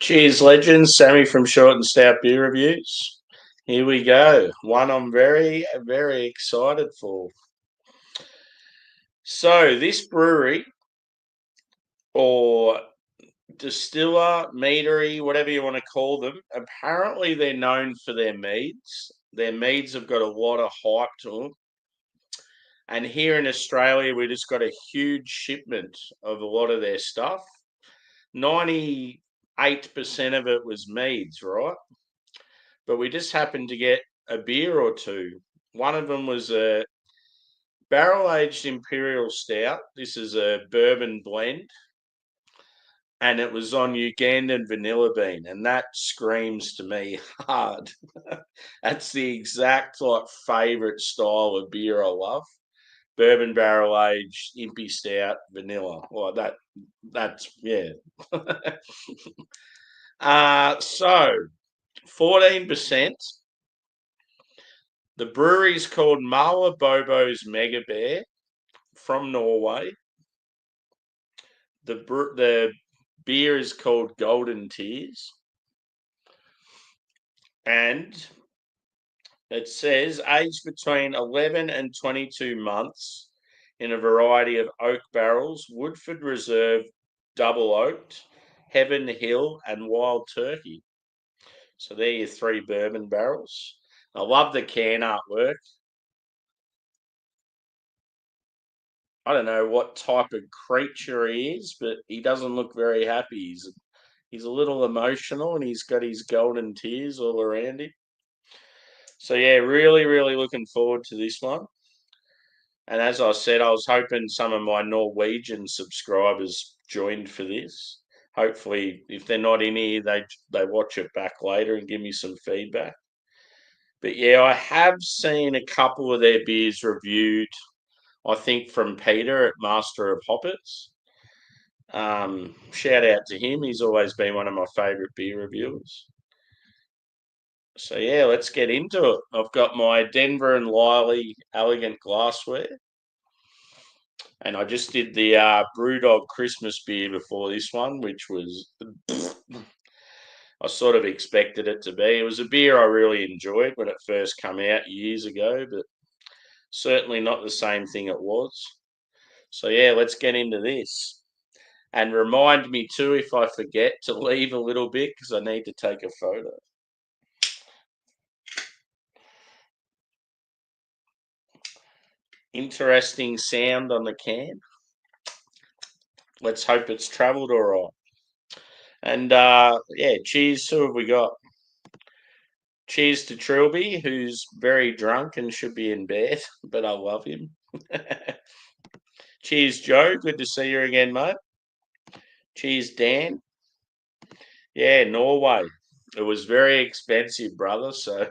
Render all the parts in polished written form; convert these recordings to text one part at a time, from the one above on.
Cheers, legends. Sammy from Short and Stout Beer Reviews. Here we go. One I'm very, very excited for. So, this brewery or distiller, meadery, whatever you want to call them, apparently they're known for their meads. Their meads have got a lot of hype to them. And here in Australia, we just got a huge shipment of a lot of their stuff. 98% of it was meads, right? But we just happened to get a beer or two. One of them was a barrel aged Imperial Stout. This is a bourbon blend, and it was on Ugandan vanilla bean, and that screams to me hard. That's the exact favorite style of beer I love. Bourbon barrel aged Impy Stout vanilla. Like that. That's yeah. So 14%. The brewery is called Marlobobo's Megabear from Norway. The beer is called Golden Tears. And it says aged between 11 and 22 months in a variety of oak barrels, Woodford Reserve Double Oaked, Heaven Hill, and Wild Turkey. So there are your three bourbon barrels. I love the can artwork. I don't know what type of creature he is, but he doesn't look very happy. He's a little emotional, and he's got his golden tears all around him. So yeah, really, really looking forward to this one. And as I said, I was hoping some of my Norwegian subscribers joined for this. Hopefully, if they're not in here, they watch it back later and give me some feedback. But yeah, I have seen a couple of their beers reviewed. I think from Peter at Master of Hoppers. Shout out to him. He's always been one of my favourite beer reviewers. So yeah, let's get into it. I've got my Denver and Liley elegant glassware, and I just did the Brewdog Christmas beer before this one, which was I sort of expected it to be. It was a beer I really enjoyed when it first came out years ago, but certainly not the same thing it was. So yeah, let's get into this. And remind me too if I forget to leave a little bit because I need to take a photo. Interesting sound on the can. Let's hope it's travelled all right. And yeah, cheers. Who have we got? Cheers to Trilby, who's very drunk and should be in bed, but I love him. Cheers, Joe. Good to see you again, mate. Cheers, Dan. Yeah, Norway. It was very expensive, brother, so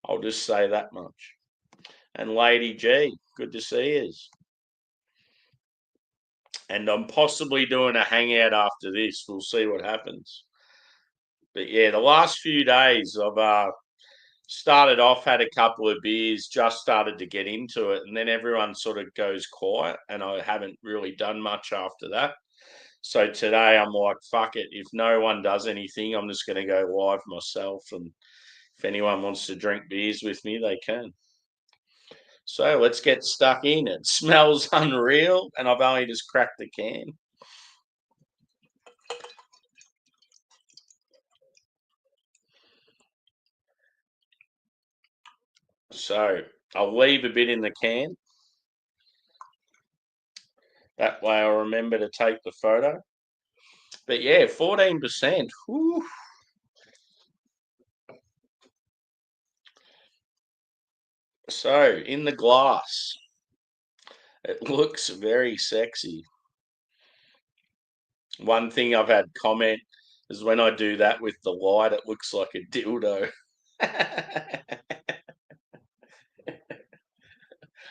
I'll just say that much. And Lady G, good to see you. And I'm possibly doing a hangout after this. We'll see what happens. But yeah, the last few days I've started off, had a couple of beers, just started to get into it, and then everyone sort of goes quiet, and I haven't really done much after that. So today I'm like, fuck it. If no one does anything, I'm just going to go live myself. And if anyone wants to drink beers with me, they can. So let's get stuck in. It smells unreal, and I've only just cracked the can. So I'll leave a bit in the can. That way I'll remember to take the photo. But yeah, 14%. Whew. So in the glass, it looks very sexy. One thing I've had comment is when I do that with the light, it looks like a dildo.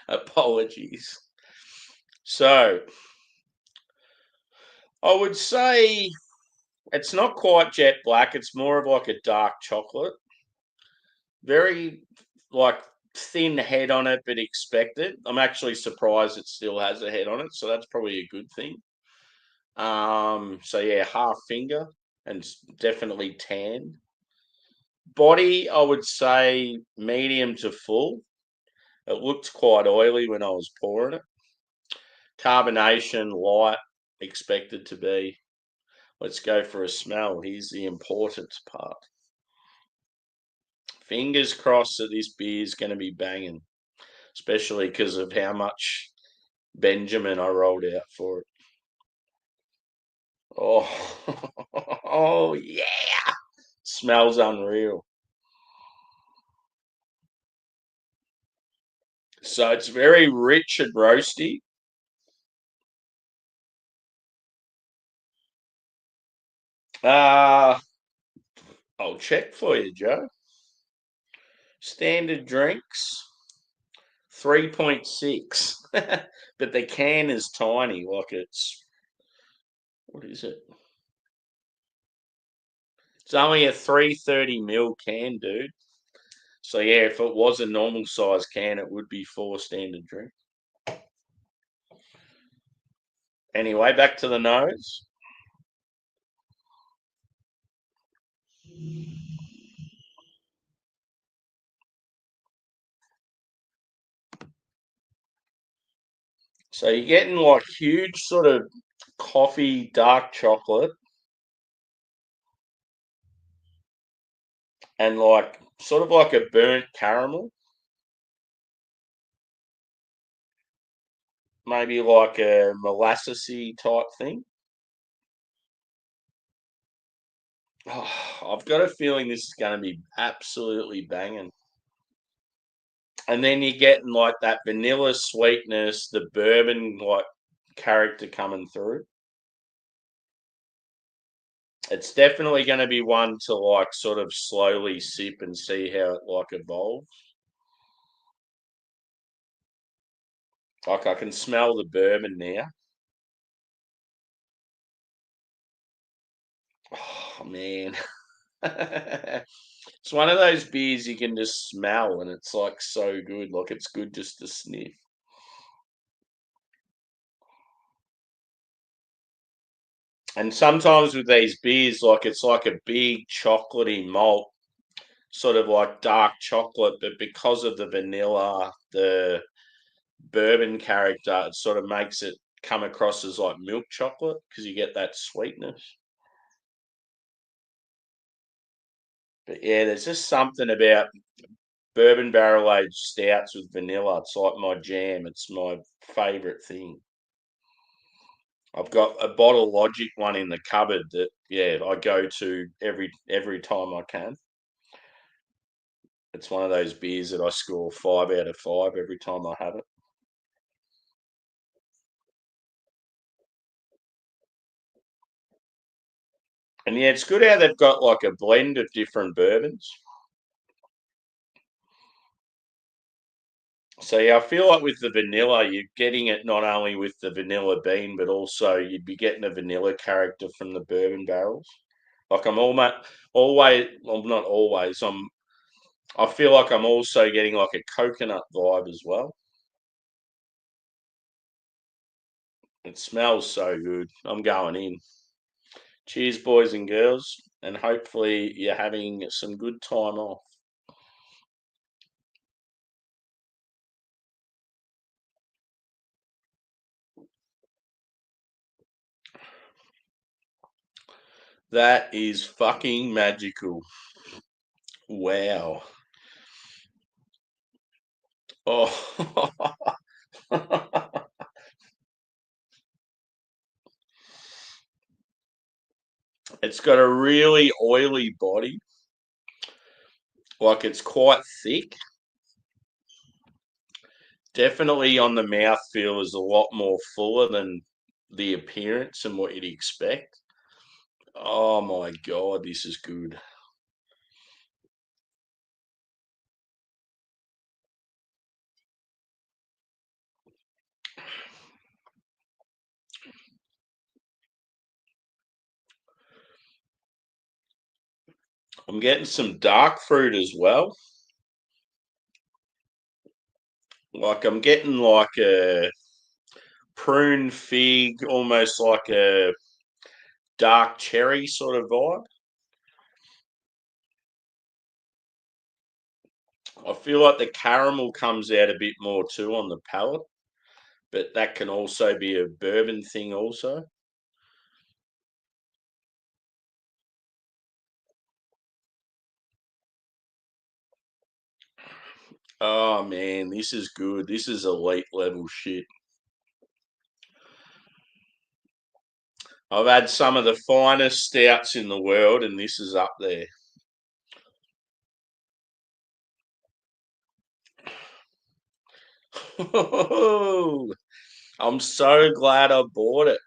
Apologies. So I would say it's not quite jet black. It's more of like a dark chocolate. Very thin head on it, but expected. I'm actually surprised it still has a head on it, so that's probably a good thing. So yeah, half finger. and definitely tan. Body, I would say medium to full. It looked quite oily when I was pouring it. Carbonation, light, expected to be. Let's go for a smell. Here's the important part. Fingers crossed that this beer is going to be banging, especially because of how much Benjamin I rolled out for it. Oh, oh yeah! Smells unreal. So it's very rich and roasty. Uh, I'll check for you, Joe. Standard drinks, 3.6. But the can is tiny, like what is it? It's only a 330 ml can, dude. So yeah, if it was a normal size can, it would be 4 standard drink. Anyway, back to the nose. So you're getting like huge sort of coffee, dark chocolate, and like sort of like a burnt caramel, maybe like a molassesy type thing. Oh, I've got a feeling this is going to be absolutely banging. And then you're getting like that vanilla sweetness, the bourbon like character coming through. It's definitely going to be one to like sort of slowly sip and see how it like evolves. Like I can smell the bourbon now. Oh man. It's one of those beers you can just smell and it's like so good. Like it's good just to sniff. And sometimes with these beers, like it's like a big chocolatey malt, sort of like dark chocolate, but because of the vanilla, the bourbon character, it sort of makes it come across as like milk chocolate because you get that sweetness. But yeah, there's just something about bourbon barrel aged stouts with vanilla. It's like my jam. It's my favorite thing. I've got a bottle Logic one in the cupboard that yeah I go to every time I can. It's one of those beers that I score 5 out of 5 every time I have it. And yeah, it's good how they've got like a blend of different bourbons. So yeah, I feel like with the vanilla, you're getting it not only with the vanilla bean, but also you'd be getting a vanilla character from the bourbon barrels. Like I'm always, well, not always. I feel like I'm also getting like a coconut vibe as well. It smells so good. I'm going in. Cheers, boys and girls, and hopefully you're having some good time off. That is fucking magical. Wow. Oh. It's got a really oily body. Like it's quite thick. Definitely on the mouth feel is a lot more fuller than the appearance and what you'd expect. Oh my god, this is good. I'm getting some dark fruit as well. Like I'm getting like a prune fig, almost like a dark cherry sort of vibe. I feel like the caramel comes out a bit more too on the palate, but that can also be a bourbon thing also. Oh man, this is good. This is elite level shit. I've had some of the finest stouts in the world, and this is up there. I'm so glad I bought it.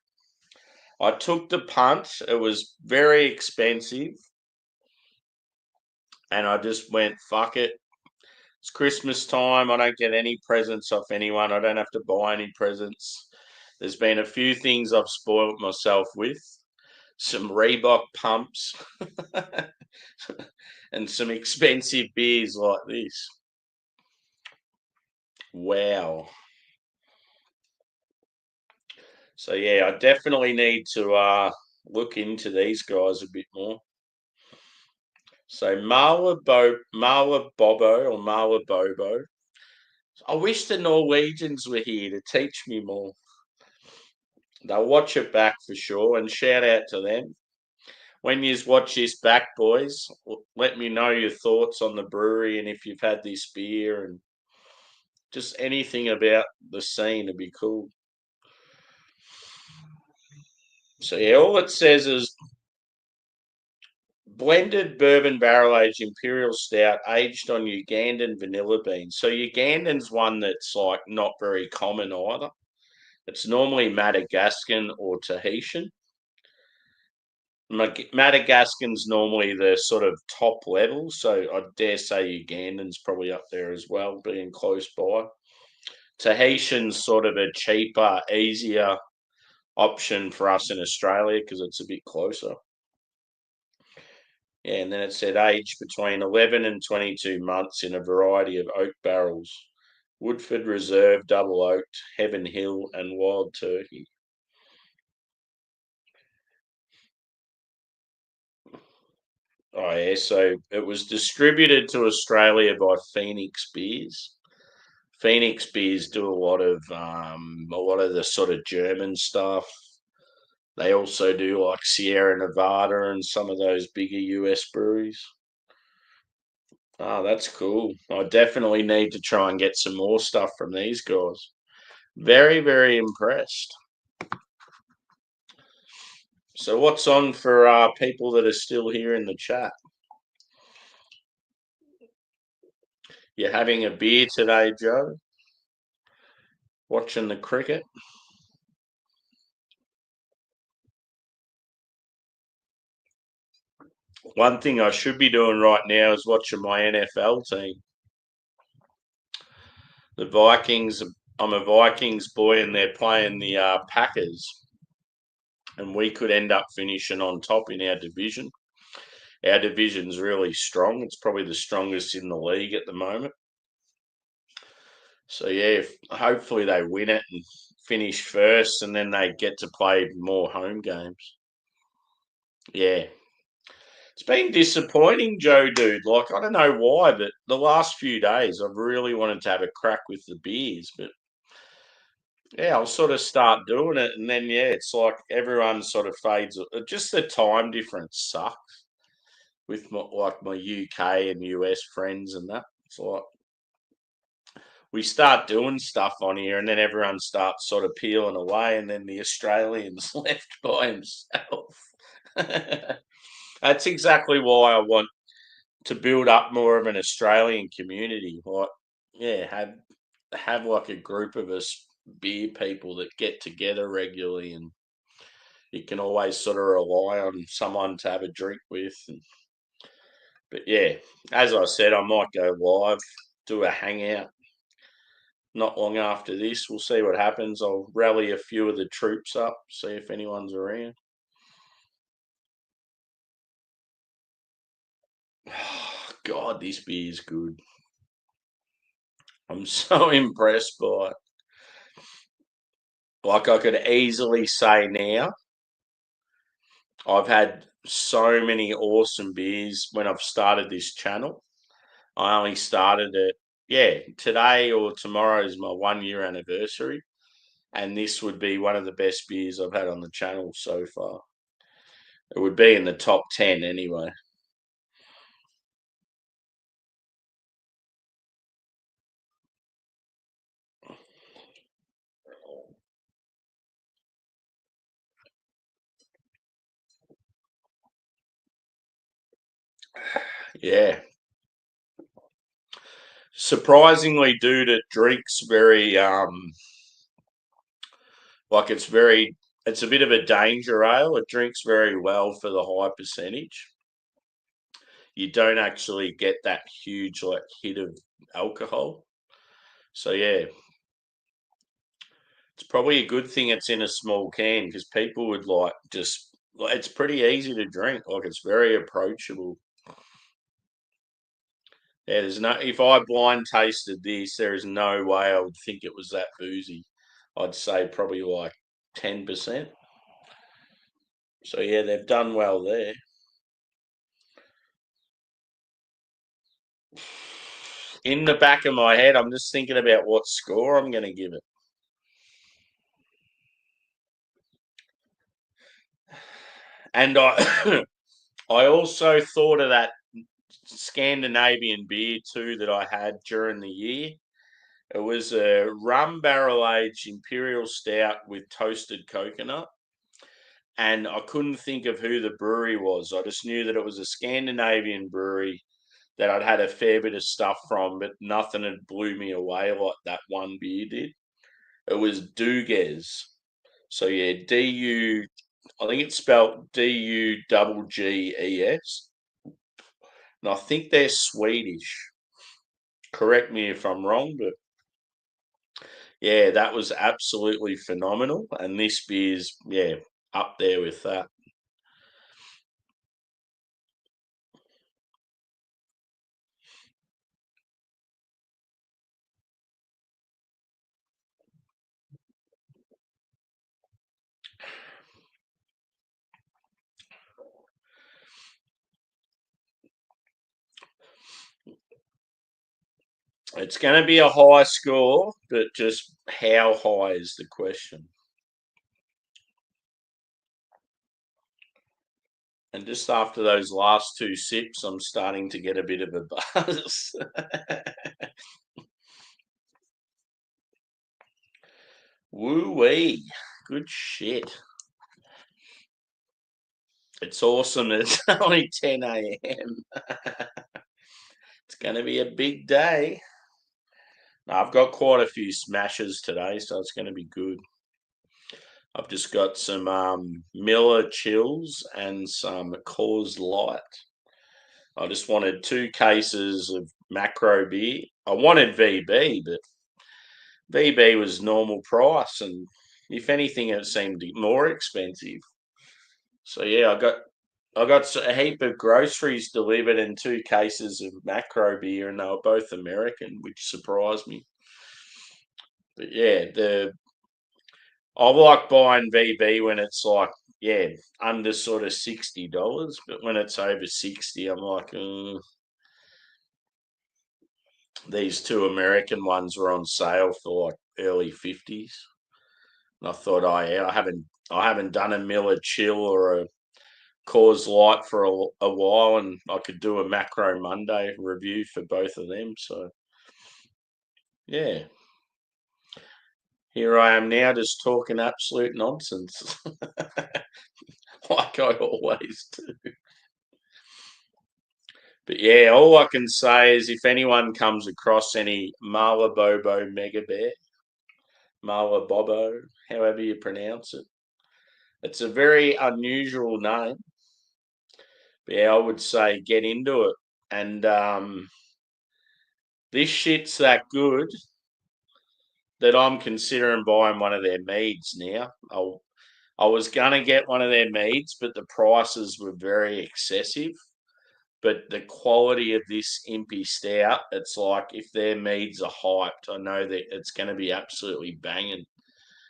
I took the punt. It was very expensive, and I just went, fuck it. It's Christmas time. I don't get any presents off anyone. I don't have to buy any presents. There's been a few things I've spoiled myself with. Some Reebok pumps and some expensive beers like this. Wow. So yeah, I definitely need to look into these guys a bit more. So Marlobobo or Marlobobo. I wish the Norwegians were here to teach me more. They'll watch it back for sure, and shout out to them. When you watch this back, boys, let me know your thoughts on the brewery and if you've had this beer and just anything about the scene would be cool. So yeah, all it says is blended bourbon barrel aged imperial stout aged on Ugandan vanilla beans. So Ugandan's one that's like not very common either. It's normally Madagascan or Tahitian. Madagascan's normally the sort of top level, so I dare say Ugandan's probably up there as well, being close by. Tahitian's sort of a cheaper, easier option for us in Australia because it's a bit closer. Yeah, and then it said aged between 11 and 22 months in a variety of oak barrels. Woodford Reserve, Double Oaked, Heaven Hill, and Wild Turkey. Oh yeah, so it was distributed to Australia by Phoenix Beers. Phoenix Beers do a lot of the sort of German stuff. They also do like Sierra Nevada and some of those bigger US breweries. Oh, that's cool. I definitely need to try and get some more stuff from these guys. Very, very impressed. So, what's on for people that are still here in the chat? You're having a beer today, Joe? Watching the cricket? One thing I should be doing right now is watching my NFL team. The Vikings. I'm a Vikings boy, and they're playing the Packers, and we could end up finishing on top in our division. Our division's really strong. It's probably the strongest in the league at the moment. So yeah, hopefully they win it and finish first, and then they get to play more home games. Yeah, it's been disappointing, Joe, dude. Like I don't know why, but the last few days I've really wanted to have a crack with the beers, but yeah, I'll sort of start doing it, and then yeah, it's like everyone sort of fades. Just the time difference sucks with my UK and US friends and that. It's like we start doing stuff on here, and then everyone starts sort of peeling away, and then the Australian's left by himself. That's exactly why I want to build up more of an Australian community. Like, yeah, have like a group of us beer people that get together regularly, and you can always sort of rely on someone to have a drink with. But yeah, as I said, I might go live, do a hangout not long after this. We'll see what happens. I'll rally a few of the troops up, see if anyone's around. God, this beer is good. I'm so impressed by it. Like I could easily say now, I've had so many awesome beers when I've started this channel. I only started it, yeah, today or tomorrow is my 1 year anniversary, and this would be one of the best beers I've had on the channel so far. It would be in the top 10 anyway. Yeah. Surprisingly, dude, it drinks very like it's a bit of a danger ale. It drinks very well for the high percentage. You don't actually get that huge like hit of alcohol. So yeah, it's probably a good thing it's in a small can because people would like just like it's pretty easy to drink. Like it's very approachable. Yeah, there's no if I blind tasted this, there is no way I would think it was that boozy. I'd say probably like 10%. So yeah, they've done well there. In the back of my head, I'm just thinking about what score I'm going to give it. And I I also thought of that Scandinavian beer too that I had during the year. It was a rum barrel aged Imperial Stout with toasted coconut. And I couldn't think of who the brewery was. I just knew that it was a Scandinavian brewery that I'd had a fair bit of stuff from, but nothing had blew me away like that one beer did. It was Duges. So yeah, DU. I think it's spelled DUGGES, and I think they're Swedish. Correct me if I'm wrong, but yeah, that was absolutely phenomenal. And this beer's yeah up there with that. It's going to be a high score, but just how high is the question. And just after those last two sips, I'm starting to get a bit of a buzz. Woo wee. Good shit. It's awesome. It's only 10 a.m. It's going to be a big day. I've got quite a few smashes today, so it's going to be good. I've just got some Miller Chills and some Coors Light. I just wanted 2 cases of macro beer. I wanted VB, but VB was normal price, and if anything, it seemed more expensive. So yeah, I got a heap of groceries delivered and 2 cases of macro beer, and they were both American, which surprised me. But yeah, the I like buying VB when it's like yeah under sort of $60, but when it's over 60, I'm like, these two American ones were on sale for like early 50s, and I thought, oh yeah, I haven't done a Miller Chill or a Coors Light for a while, and I could do a Macro Monday review for both of them. So yeah, here I am now, just talking absolute nonsense, like I always do. But yeah, all I can say is if anyone comes across any Marlobobo Megabear, Marlobobo, however you pronounce it, it's a very unusual name. But yeah, I would say get into it. And this shit's that good that I'm considering buying one of their meads now. I was gonna get one of their meads, but the prices were very excessive. But the quality of this Impy Stout, it's like if their meads are hyped, I know that it's going to be absolutely banging.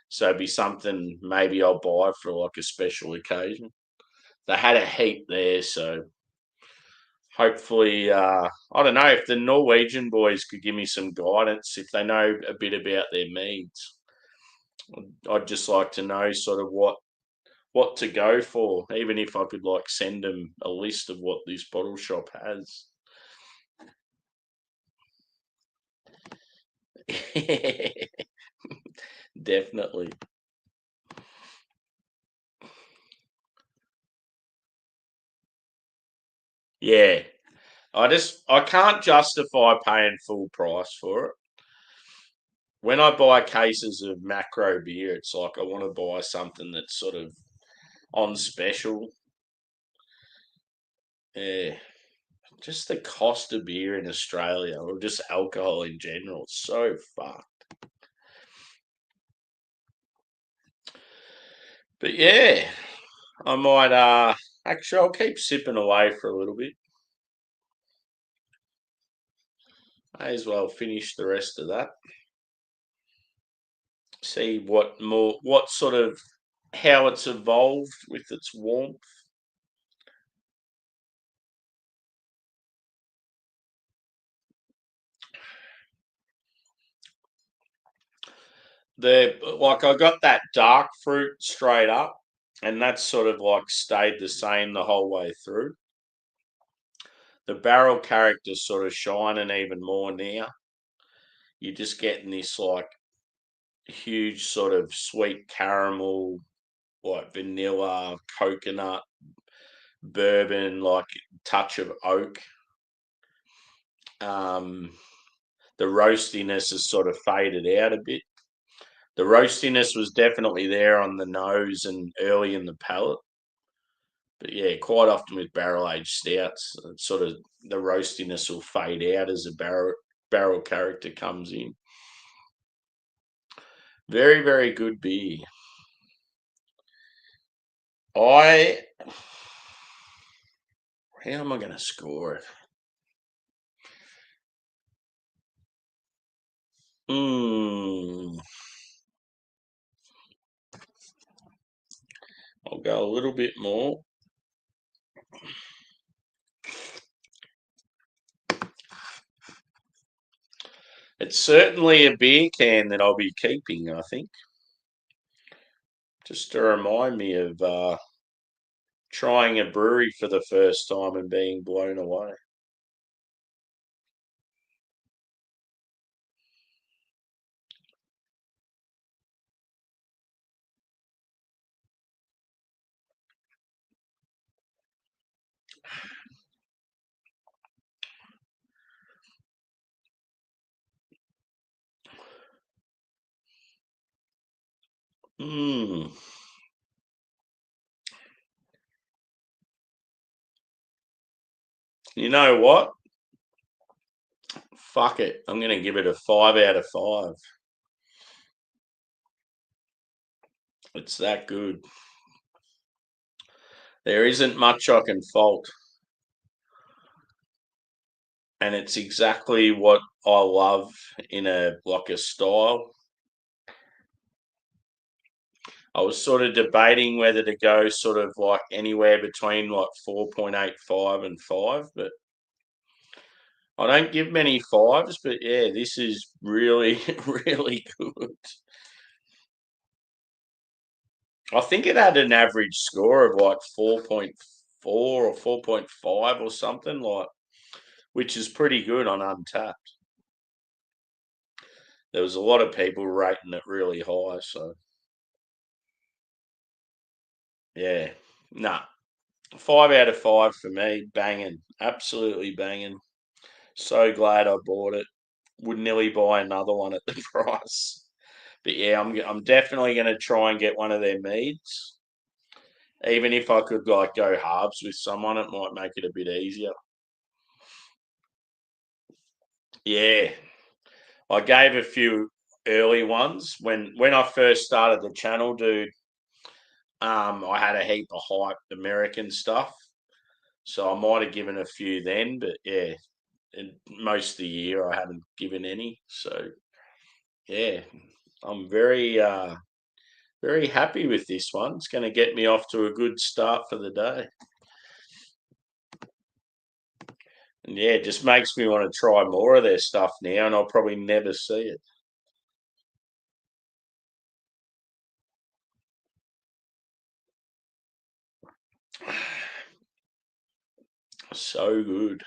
So it'd be something maybe I'll buy for like a special occasion. they had a heap there, so hopefully, I don't know if the Norwegian boys could give me some guidance if they know a bit about their meads. I'd just like to know sort of what to go for, even if I could like send them a list of what this bottle shop has. Definitely. Yeah. I can't justify paying full price for it. When I buy cases of macro beer, it's like I want to buy something that's sort of on special. Yeah. Just the cost of beer in Australia or just alcohol in general, it's so fucked. But yeah, I might actually I'll keep sipping away for a little bit. May as well finish the rest of that. See what sort of how it's evolved with its warmth. I got that dark fruit straight up, and that's sort of like stayed the same the whole way through. The barrel character's sort of shining even more now. You're just getting this like huge sort of sweet caramel, like vanilla, coconut, bourbon, like touch of oak. Um, the roastiness has sort of faded out a bit. The roastiness was definitely there on the nose and early in the palate. But yeah, quite often with barrel aged stouts, it's sort of the roastiness will fade out as the barrel character comes in. Very, very good beer. I How am I going to score it? Hmm. I'll go a little bit more. It's certainly a beer can that I'll be keeping, I think. Just to remind me of trying a brewery for the first time and being blown away. Hmm. You know what? Fuck it. I'm going to give it a 5 out of 5. It's that good. There isn't much I can fault. And it's exactly what I love in a style. I was sort of debating whether to go sort of like anywhere between like 4.85 and 5, but I don't give many fives, but yeah, this is really, really good. I think it had an average score of like 4.4 or 4.5 or something like, which is pretty good on Untapped. There was a lot of people rating it really high, so yeah, nah, 5 out of 5 for me, banging, absolutely banging. So glad I bought it. Would nearly buy another one at the price. But yeah, I'm definitely going to try and get one of their meads. Even if I could like go halves with someone, it might make it a bit easier. Yeah, I gave a few early ones when I first started the channel, dude. I had a heap of hype American stuff, so I might have given a few then. But yeah, most of the year I haven't given any. So yeah, I'm very very happy with this one. It's going to get me off to a good start for the day. And yeah, it just makes me want to try more of their stuff now, and I'll probably never see it. So good.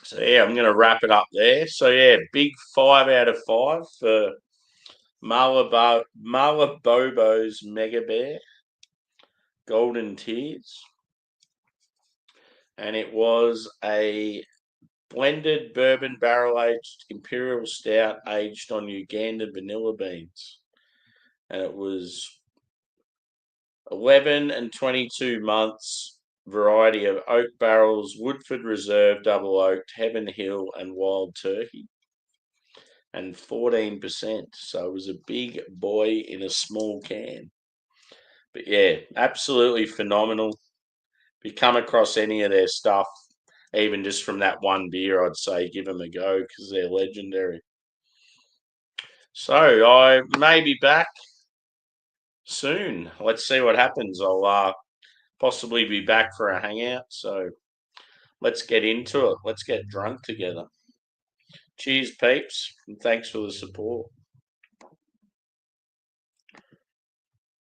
So yeah, I'm going to wrap it up there. So yeah, big 5 out of 5 for Marlobobo's Megabear Golden Tears. And it was a blended bourbon barrel aged Imperial Stout aged on Ugandan vanilla beans. And it was 11 and 22 months, variety of oak barrels, Woodford Reserve, double oaked, Heaven Hill, and Wild Turkey, and 14%. So it was a big boy in a small can. But yeah, absolutely phenomenal. If you come across any of their stuff, even just from that one beer, I'd say give them a go because they're legendary. So I may be back soon. Let's see what happens. I'll possibly be back for a hangout. So let's get into it. Let's get drunk together. Cheers, peeps, and thanks for the support.